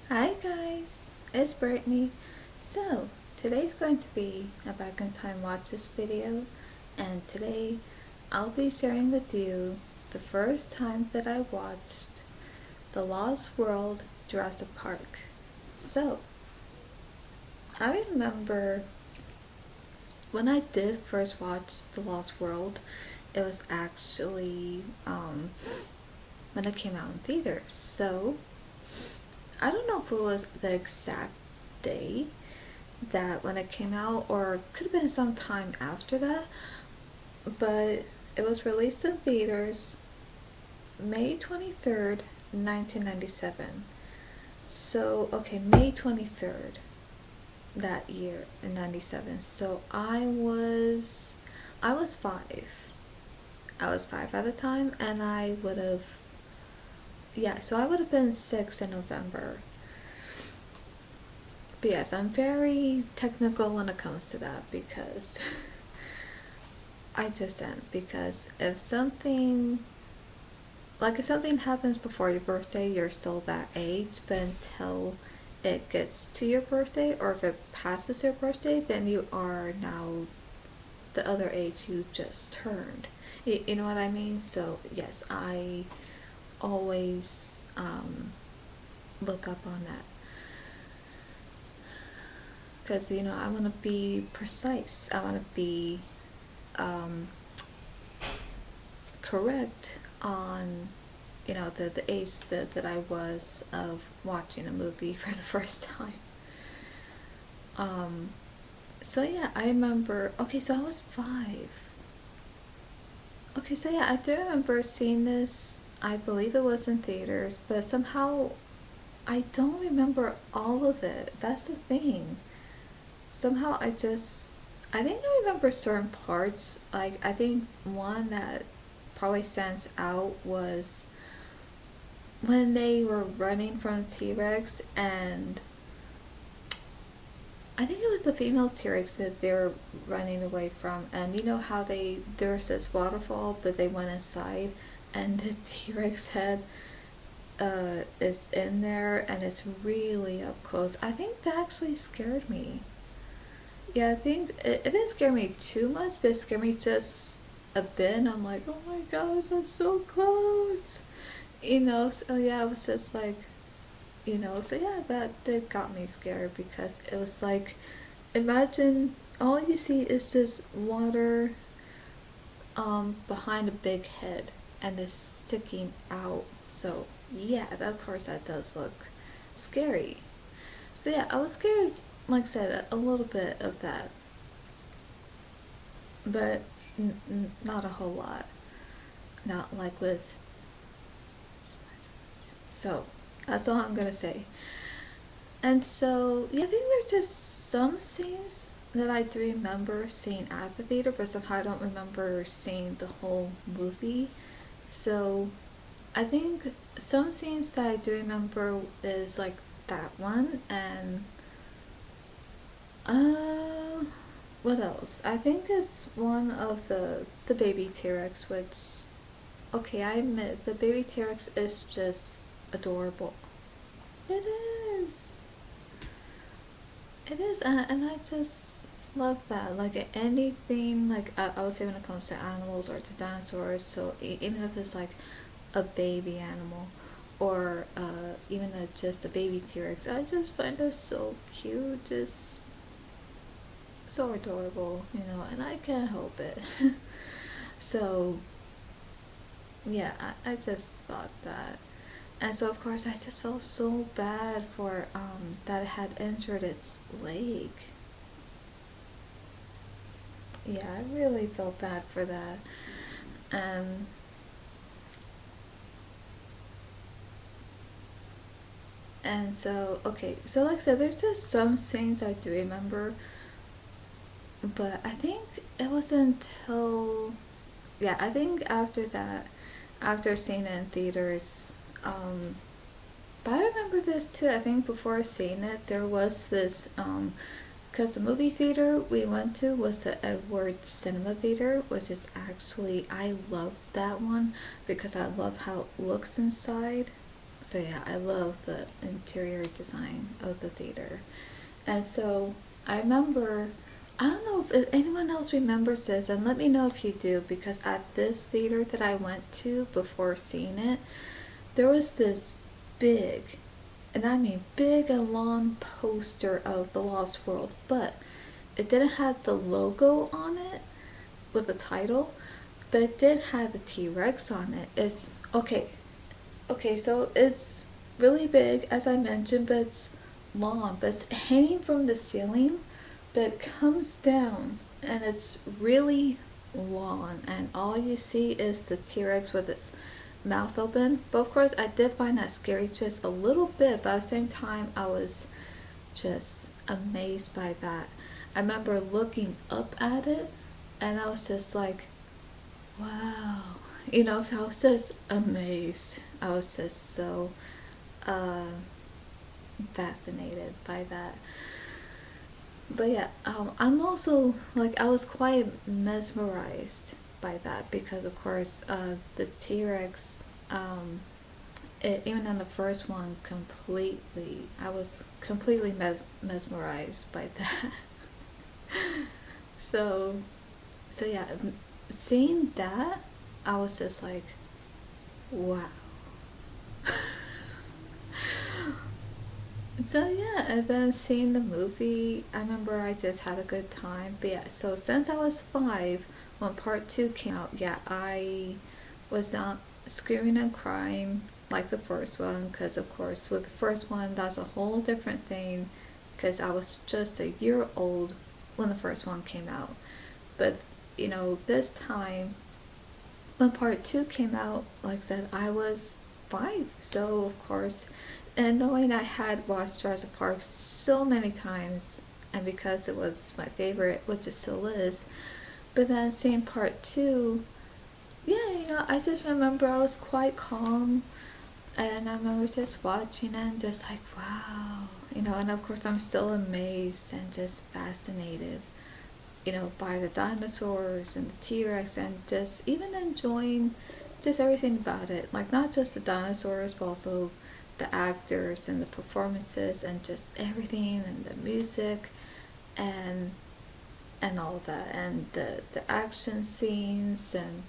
Hi guys, it's Brittany. So, today's going to be a back in time watches video, and today I'll be sharing with you the first time that I watched The Lost World Jurassic Park. So, I remember when I did first watch The Lost World, it was actually when it came out in theaters. So, I don't know if it was the exact day that when it came out, or could have been some time after that, but it was released in theaters May 23rd, 1997. So, okay, May 23rd that year in 97. So I was 5. I was 5 at the time, and I would have, yeah, so I would have been 6 in November. But yes, I'm very technical when it comes to that because I just am. Because if something happens before your birthday, you're still that age, but until it gets to your birthday, or if it passes your birthday, then you are now the other age you just turned. You know what I mean? So, yes, I always look up on that because I want to be precise. I want to be um, correct on the age that I was of watching a movie for the first time. Um, so yeah, I remember. Okay, so I was 5. Okay, so yeah, I do remember seeing this. I believe it was in theaters, but somehow I don't remember all of it. That's the thing. Somehow I think I remember certain parts. Like, I think one that probably stands out was when they were running from the T-Rex, and I think it was the female T-Rex that they were running away from, and you know how there was this waterfall, but they went inside, and the T-Rex head is in there, and it's really up close. I think that actually scared me. Yeah, I think it didn't scare me too much, but it scared me just a bit. And I'm like, oh my gosh, that's so close. So yeah, I was just like, so yeah, that got me scared because it was like, imagine all you see is just water behind a big head and it's sticking out. So yeah, that, of course that does look scary. So yeah, I was scared, like I said, a little bit of that, but not a whole lot. Not like with. So that's all I'm gonna say. And so yeah, I think there's just some scenes that I do remember seeing at the theater, but somehow I don't remember seeing the whole movie. So I think some scenes that I do remember is like that one, and uh what else? I think it's one of the baby T-Rex, which, okay, I admit the baby T-Rex is just adorable. It is. It is, and I just love that. Like anything, like I would say when it comes to animals or to dinosaurs. So even if it's like a baby animal, or even just a baby T-Rex, I just find it so cute, just so adorable, and I can't help it. So yeah, I just thought that. And so of course I just felt so bad for that it had injured its leg. Yeah, I really felt bad for that. Um and so, okay, so like I said, there's just some scenes I do remember, but I think it wasn't until, yeah, I think after that, after seeing it in theaters, um but I remember this too. I think before seeing it, there was this, because the movie theater we went to was the Edward Cinema Theater, which is actually, I loved that one because I love how it looks inside. So yeah, I love the interior design of the theater. And so I remember, I don't know if anyone else remembers this, and let me know if you do, because at this theater that I went to before seeing it, there was this big, and I mean big and long poster of The Lost World, but it didn't have the logo on it with the title, but it did have the T-Rex on it. It's okay. Okay, so it's really big, as I mentioned, but it's long, but it's hanging from the ceiling, but it comes down and it's really long, and all you see is the T-Rex with its mouth open. But of course, I did find that scary just a little bit, but at the same time, I was just amazed by that. I remember looking up at it, and I was just like, wow. So I was just amazed. I was just so uh, fascinated by that. But yeah, I'm also like, I was quite mesmerized by that because, of course, the T Rex, even in the first one, I was completely mesmerized by that. so, so yeah, seeing that, I was just like, wow. So yeah, and then seeing the movie, I remember I just had a good time. But yeah, so since I was 5, when part 2 came out, yeah, I was not screaming and crying like the first one, because of course with the first one that's a whole different thing, because I was just a year old when the first one came out. But this time when part 2 came out, like I said, I was 5, so of course, and knowing I had watched Jurassic Park so many times, and because it was my favorite, which it still is, but then seeing part 2, yeah, I just remember I was quite calm, and I remember just watching it and just like, wow, and of course I'm still amazed and just fascinated, by the dinosaurs and the T-Rex, and just even enjoying just everything about it. Like, not just the dinosaurs, but also the actors and the performances and just everything, and the music, and all that, and the action scenes, and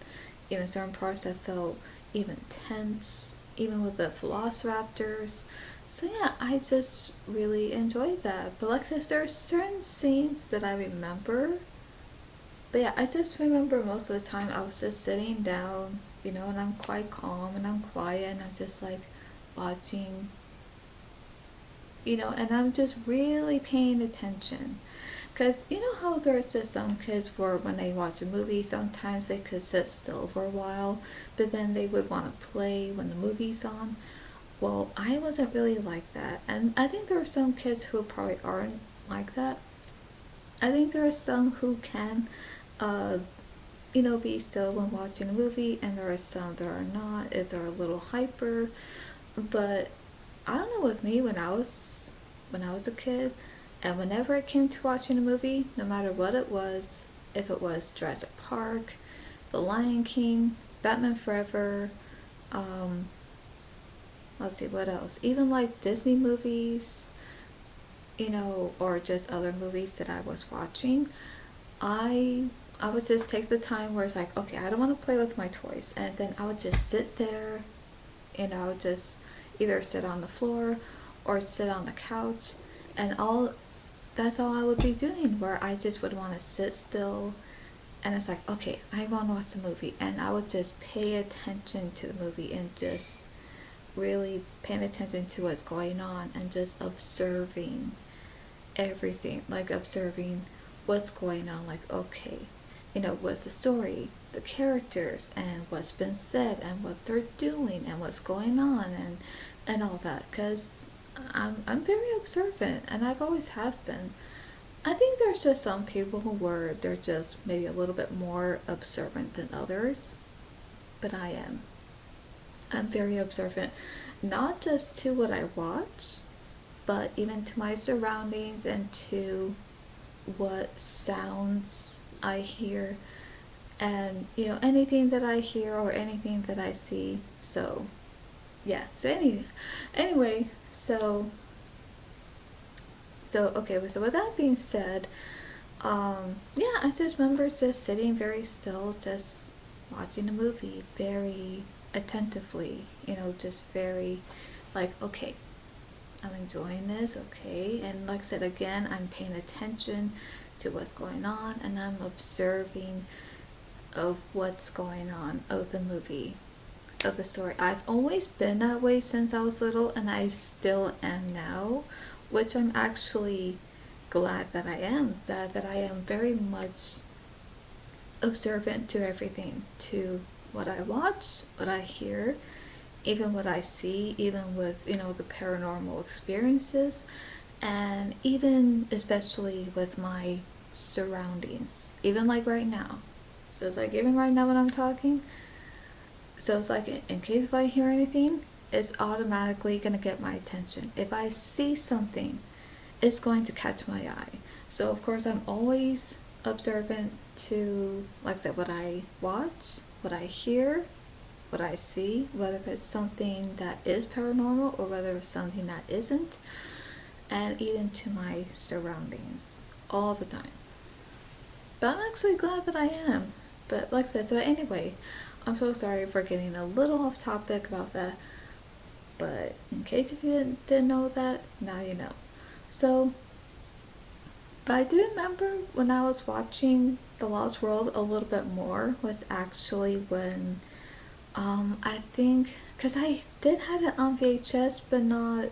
even certain parts that felt even tense, even with the velociraptors. So yeah, I just really enjoyed that. But like I said, there are certain scenes that I remember. But yeah, I just remember most of the time I was just sitting down, and I'm quite calm and I'm quiet and I'm just like watching, and I'm just really paying attention. Because you know how there's just some kids where when they watch a movie, sometimes they could sit still for a while, but then they would want to play when the movie's on. Well, I wasn't really like that. And I think there are some kids who probably aren't like that. I think there are some who can, uh, be still when watching a movie, and there are some that are not, if they're a little hyper. But I don't know, with me, when I was a kid, and whenever it came to watching a movie, no matter what it was, if it was Jurassic Park, The Lion King, Batman Forever, um, let's see what else, even like Disney movies, or just other movies that I was watching, I would just take the time where it's like, okay, I don't want to play with my toys, and then I would just sit there, and I would just either sit on the floor or sit on the couch, and that's all I would be doing, where I just would want to sit still, and it's like, okay, I want to watch the movie, and I would just pay attention to the movie and just really paying attention to what's going on and just observing everything, like observing what's going on, like, okay, with the story, the characters, and what's been said, and what they're doing, and what's going on, and all that, because I'm very observant, and I've always have been. I think there's just some people where they're just maybe a little bit more observant than others, but I am. I'm very observant, not just to what I watch, but even to my surroundings and to what sounds I hear, and anything that I hear or anything that I see. So yeah. So anyway, so okay. So with that being said, yeah, I just remember just sitting very still, just watching a movie very attentively. Just very like, okay, I'm enjoying this, okay. And like I said again, I'm paying attention to what's going on, and I'm observing of what's going on of the movie, of the story. I've always been that way since I was little, and I still am now, which I'm actually glad that I am. That I am very much observant to everything, to what I watch, what I hear, even what I see, even with the paranormal experiences, and even especially with my surroundings, even like right now. So it's like even right now when I'm talking, so it's like in case if I hear anything, it's automatically gonna get my attention. If I see something, it's going to catch my eye. So of course I'm always observant to, like I said, what I watch, what I hear, what I see, whether it's something that is paranormal or whether it's something that isn't, and even to my surroundings all the time. But I'm actually glad that I am. But like I said, so anyway, I'm so sorry for getting a little off topic about that. But in case if you didn't know that, now you know. So, but I do remember when I was watching The Lost World a little bit more was actually when I think, because I did have it on VHS, but not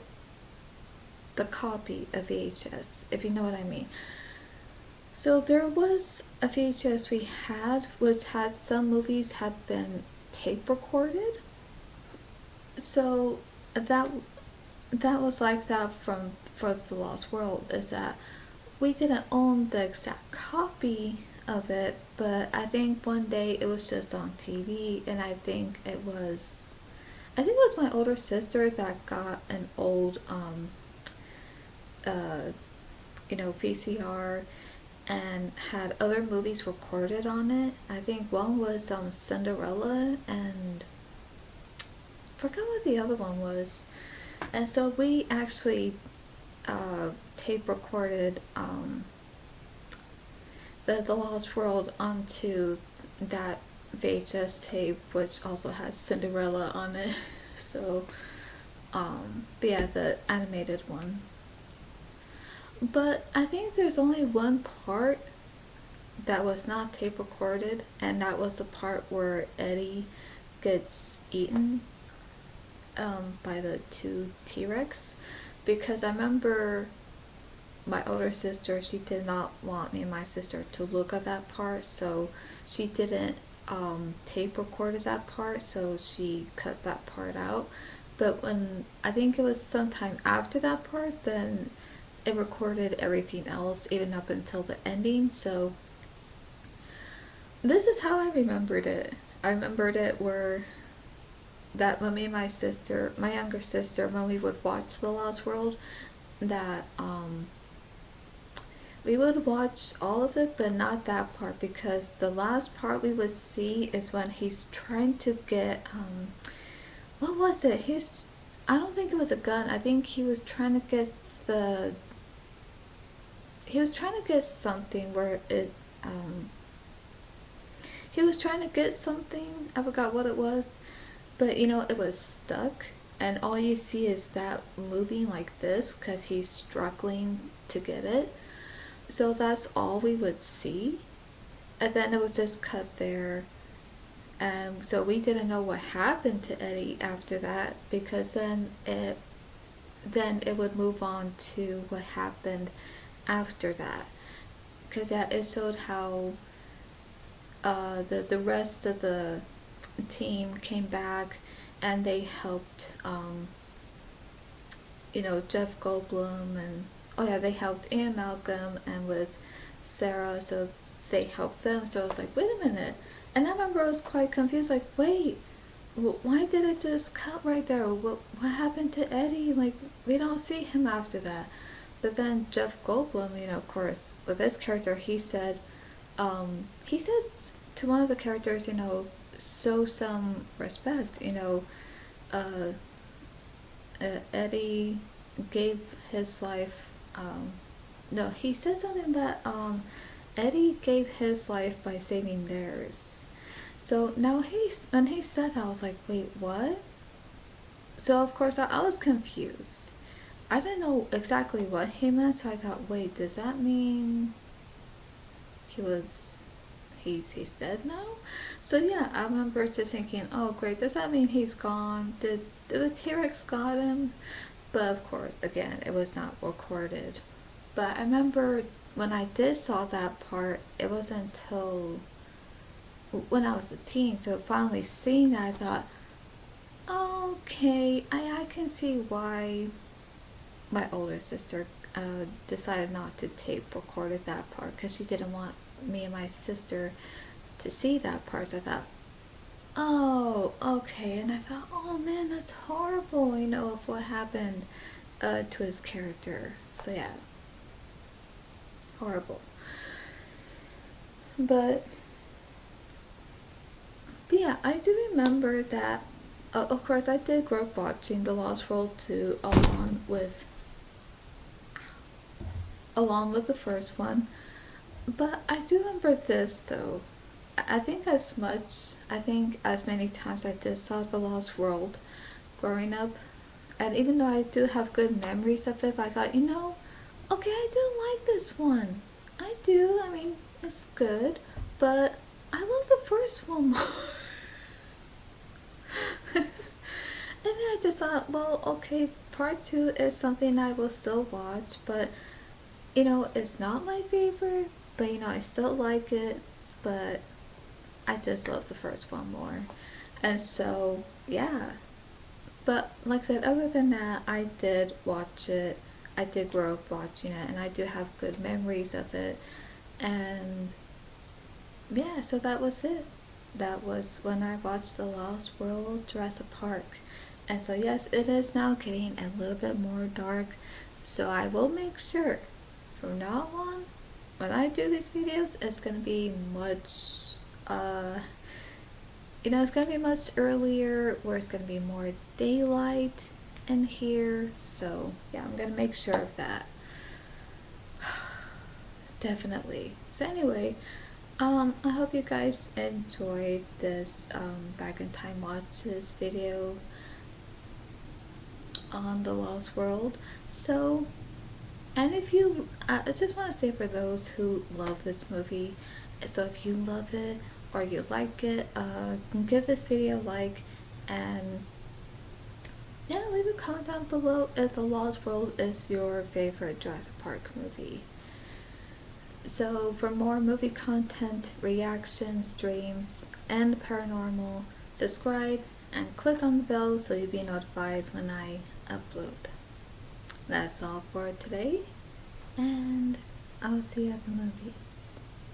the copy of VHS, if you know what I mean. So there was a VHS we had, which had some movies had been tape recorded. So that was like that for The Lost World, is that we didn't own the exact copy of it, but I think one day it was just on TV, and I think it was my older sister that got an old uh VCR and had other movies recorded on it. I think one was Cinderella, and I forgot what the other one was. And so we actually tape recorded the Lost World onto that VHS tape, which also has Cinderella on it. So, but yeah, the animated one. But I think there's only one part that was not tape recorded, and that was the part where Eddie gets eaten by the two T-Rex, because I remember my older sister, she did not want me and my sister to look at that part, so she didn't tape recorded that part, so she cut that part out. But when I think it was sometime after that part, then it recorded everything else, even up until the ending. So this is how I remembered it. I remembered it where that when me and my sister, my younger sister, when we would watch The Lost World, that we would watch all of it, but not that part, because the last part we would see is when he's trying to get what was it? I don't think it was a gun. I think he was trying to get something where he was trying to get something. I forgot what it was, but it was stuck, and all you see is that moving like this because he's struggling to get it. So that's all we would see, and then it would just cut there. So we didn't know what happened to Eddie after that, because then it would move on to what happened after that, because it showed how the rest of the team came back, and they helped Jeff Goldblum, and oh yeah, they helped Ian Malcolm and with Sarah, so they helped them. So I was like, wait a minute. And I remember I was quite confused, like, wait, why did it just cut right there? What happened to Eddie? Like, we don't see him after that. But then Jeff Goldblum, of course, with his character, he said, he says to one of the characters, show some respect, Eddie gave his life. No, he said something that Eddie gave his life by saving theirs. So now when he said that, I was like, wait, what? So of course I was confused. I didn't know exactly what he meant, so I thought, wait, does that mean he's dead now? So yeah, I remember just thinking, oh great, does that mean he's gone? Did the T-Rex got him? But of course, again, it was not recorded. But I remember when I did saw that part, it wasn't until when I was a teen, so finally seeing that, I thought, okay, I can see why my older sister decided not to tape recorded that part, because she didn't want me and my sister to see that part. So I thought, oh, okay. And I thought, oh man, that's horrible, you know, of what happened to his character. So yeah, horrible. But yeah, I do remember that. Of course, I did grow up watching The Lost World 2 along with the first one. But I do remember this though. I think as many times I did saw The Lost World growing up, and even though I do have good memories of it, but I thought, okay, I do like this one. I do. I mean, it's good, but I love the first one more. And then I just thought, well, okay, part 2 is something I will still watch, but it's not my favorite, but I still like it, but I just love the first one more. And so, yeah. But like I said, other than that, I did watch it. I did grow up watching it, and I do have good memories of it. And yeah, so that was it. That was when I watched The Lost World Jurassic Park. And so yes, it is now getting a little bit more dark. So I will make sure from now on, when I do these videos, it's gonna be much it's gonna be much earlier, where it's gonna be more daylight in here. So yeah, I'm gonna make sure of that. Definitely. So anyway, I hope you guys enjoyed this back in time watches video on The Lost World. So, and if you, I just want to say, for those who love this movie, so if you love it or you like it, give this video a like, and yeah, leave a comment down below if The Lost World is your favorite Jurassic Park movie. So for more movie content, reactions, dreams, and paranormal, subscribe and click on the bell so you'll be notified when I upload. That's all for today, and I'll see you at the movies.